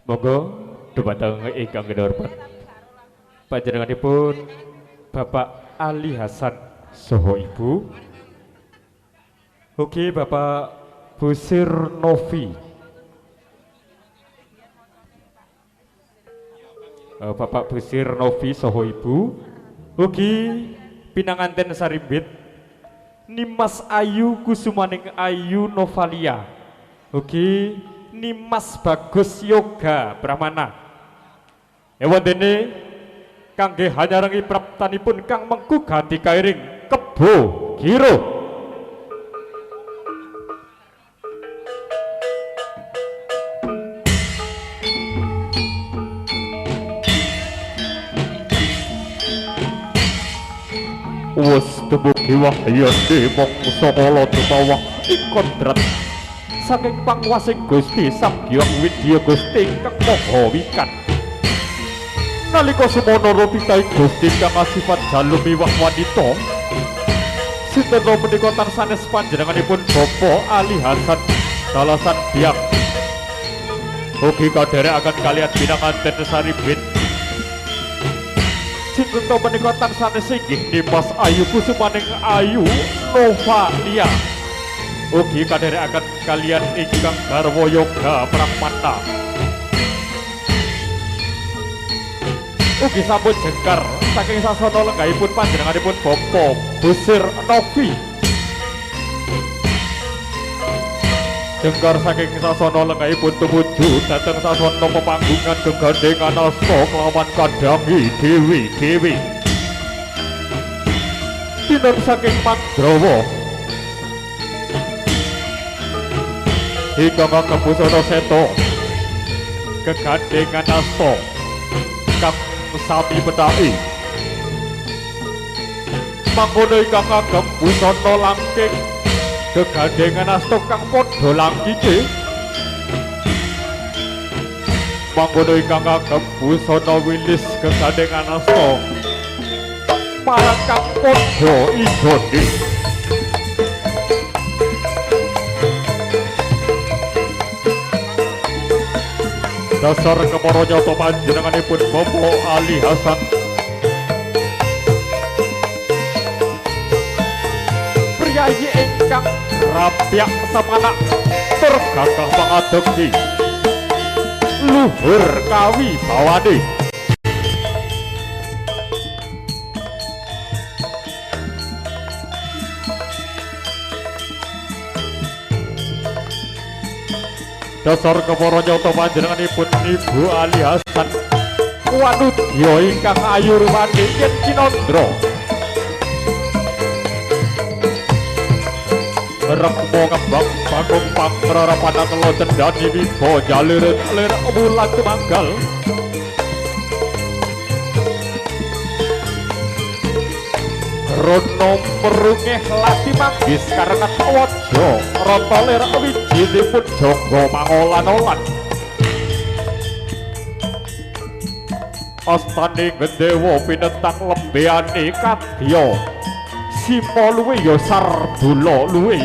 Monggo dumateng ingkang kinurmat panjenenganipun Bapak Ali Hasan saha Ibu ugi Bapak Busir Novi, Bapak Busir Novi saha Ibu ugi pinanganten sarimbit Nimas Ayu Kusumaning Ayu Novalia ugi Nimas Bagus Yoga Brahmana ewandene kangge hanyarengi praptanipun Kang Mengku Gati Kairing Kebo Giro. Wes dumugi wahyane mangsa kala dumawah ing kodrat saking pangwasing Gusti Sabgyong Widya Gusti ingkang Maha Wikan. Nalika semono rupitaing Gusti kang asifat jaluk miwah wanita sinten menika tarsanes panjenenganipun Bapak Ali Hasan Dalasan Biak ugi kadherekaken kaliyan pinanganten saribit sinten menika tarsanes inggih Nimas Ayu Kusumaning Ayu Novalia ugi kadherekaken kaliyan ingkang garwa Yoga Brahmana ugi sampun jengkar saking sasana lenggahipun panjenenganipun Bapak Busir Novi jengkar saking sasana lenggahipun tumuju dhateng sasana pepanggungan gegandhengan asta kelawan kadhangi dewi-dewi dinten saking Mandrawa ingkang kebusana seta gegandhengan asta kang sami petaki mangkono ingkang kagem busana langking gegandhengan asta kang padha langkike mangkono ingkang kagem busana wilis gegandhengan asta marang kang padha idone. Dasar kemara nyata panjenenganipun Bapak Ali Hasan priyayi ingkang rapyak samanak tur gagah pangadegni luhur kawi bawane dasar kemara nyata panjenenganipun Ibu Ali Hasan wanudya ingkang ayu rupane yen kinandra rekmo kembang bagong pangrarapan telo cendani wiba jalir-lir wulan tumanggal rono merungeh lati manggis karengat waja rata lir wijinipun jangga mangolan-olan astane Gendewa pinentang lembeyane kadya sima luwe ya sardula luwe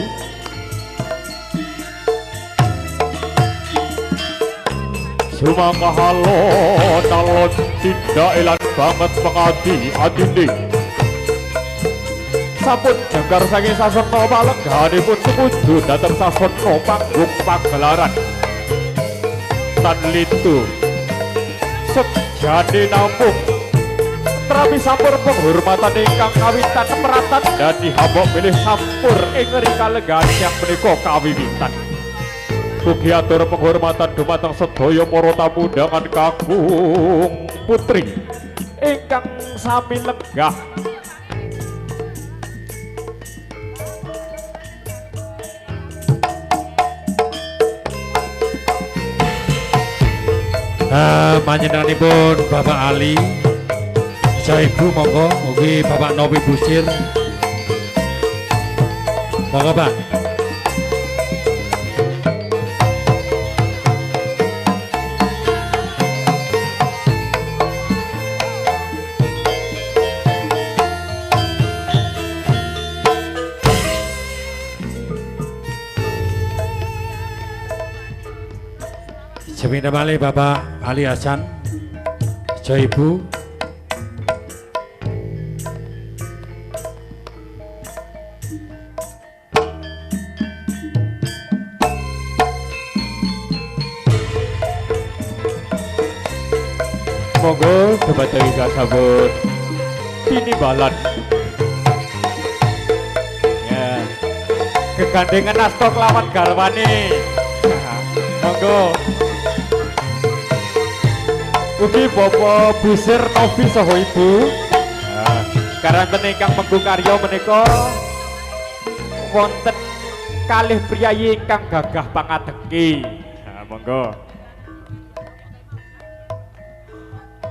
sumangkahalo talon tindak elan banget pengadi adine sampun jengkar saking sasana palengganipun tumuju dhateng sasana panggung pagelaran tan litu sejane namung trapi sampur penghormatan ingkang kawitan meratan dadi hamba bilih sampur ing rikaleggan yang menika kawiwitan ugi atur penghormatan dumateng sedaya para tamu undangan kakung putri ingkang sami lenggah panjenenganipun Bapak Ali saha Ibu monggo ugi Bapak Novi Busir monggo Pak. Jemina malih Bapak Ali Hasan, Jo Ibu. Monggo Sobat Dewi kasabut tinimbalan. Ya. Kegandengan asta kelawan garwane. Monggo. Ugi Bapak Busir Novi saha Ibu. Karanten ingkang mengku karya menika wonten kalih priyayi ingkang gagah pangadeki. Monggo.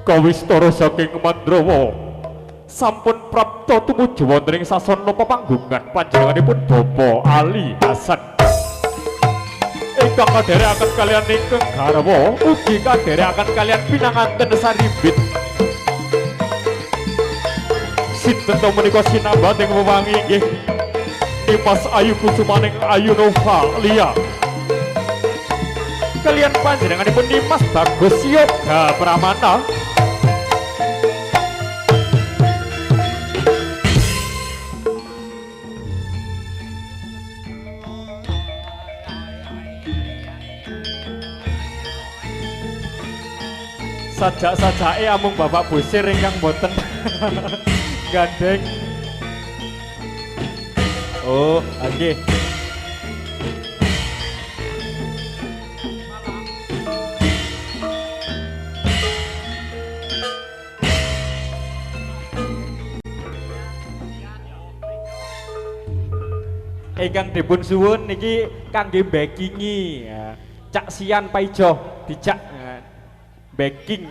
Kawistara saking Mandrawa sampun prapta tumuju wonten ing sasana pepanggungan panjenenganipun Bapak Ali Hasan ingkang kadherekaken kalian ingkang garwa ugi kadherekaken kalian pinanganten sarimbit sinten to menika sinambat ing wewangi nggih Dimas Ayu Kusumaning Ayu Nova Lia kalian panjenenganipun Dimas Bagus Yoga Pramana. Sajak-sajake amung Bapak Busir ingkang boten gandeng. Oh, nggih. Ingkang dipun suwun niki kangge backingi ya. Cak Sian Paijo dijak backing.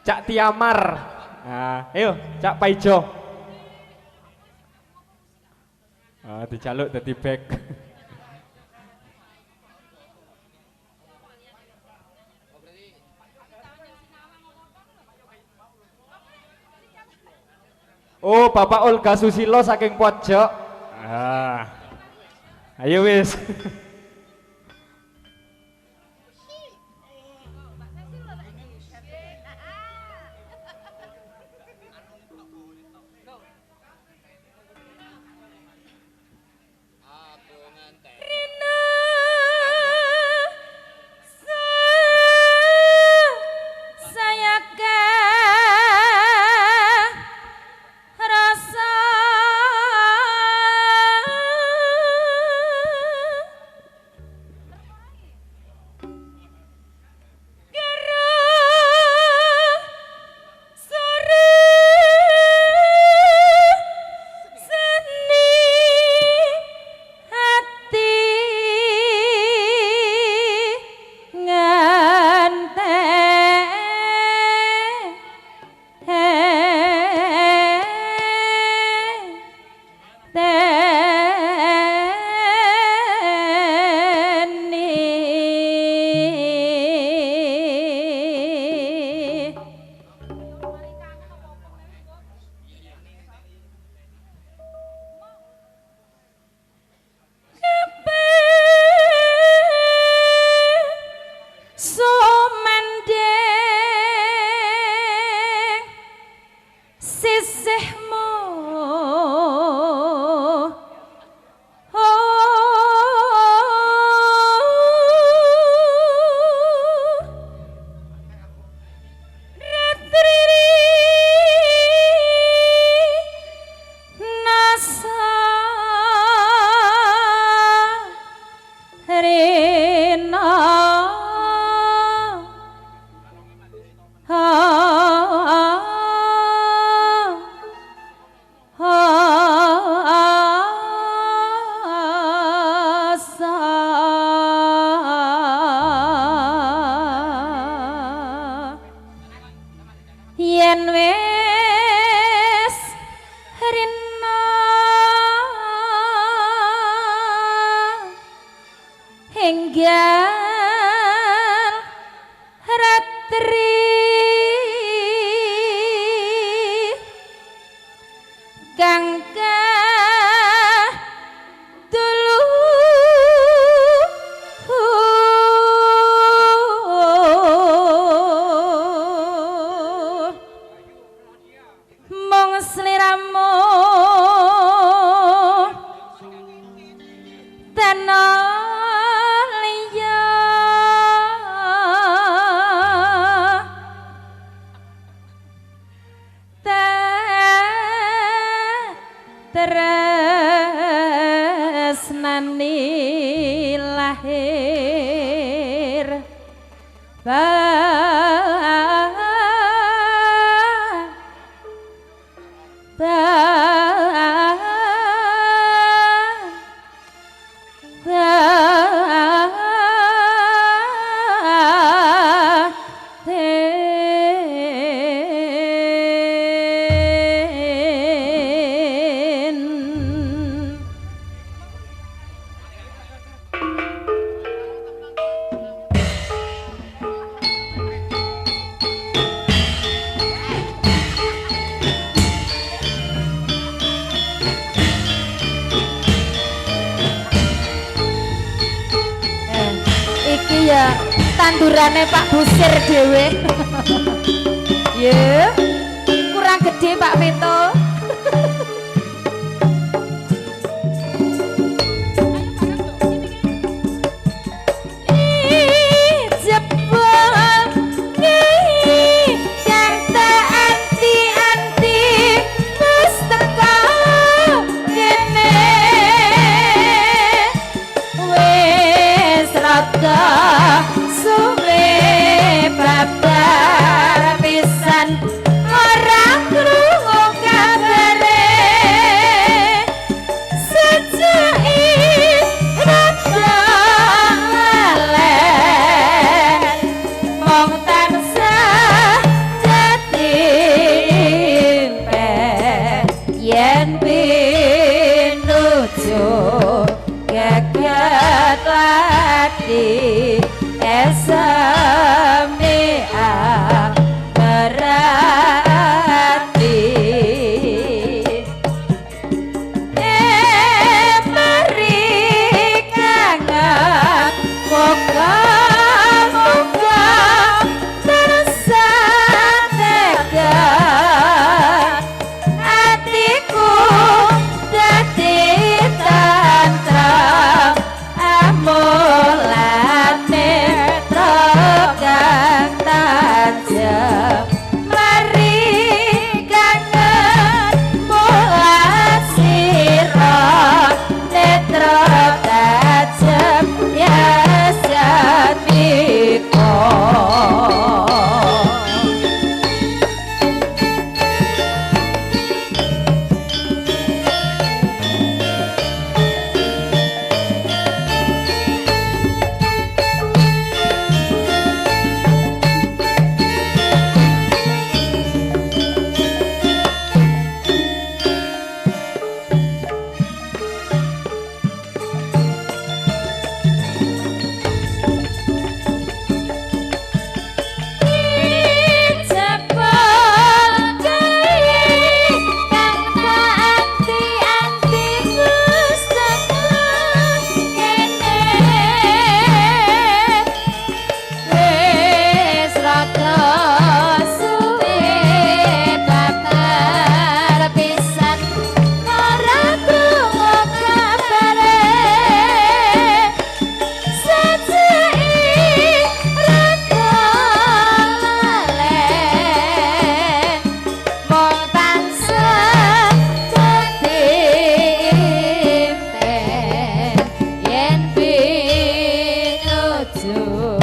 Cak Tiamar. Ayo Cak Paijo. Dijaluk dadi back. Oh, Bapak Olga Susilo saking pojok. Ayo wis. Iki ya tandurane Pak Busir dhewe. Ye, kurang gede Pak Vito. to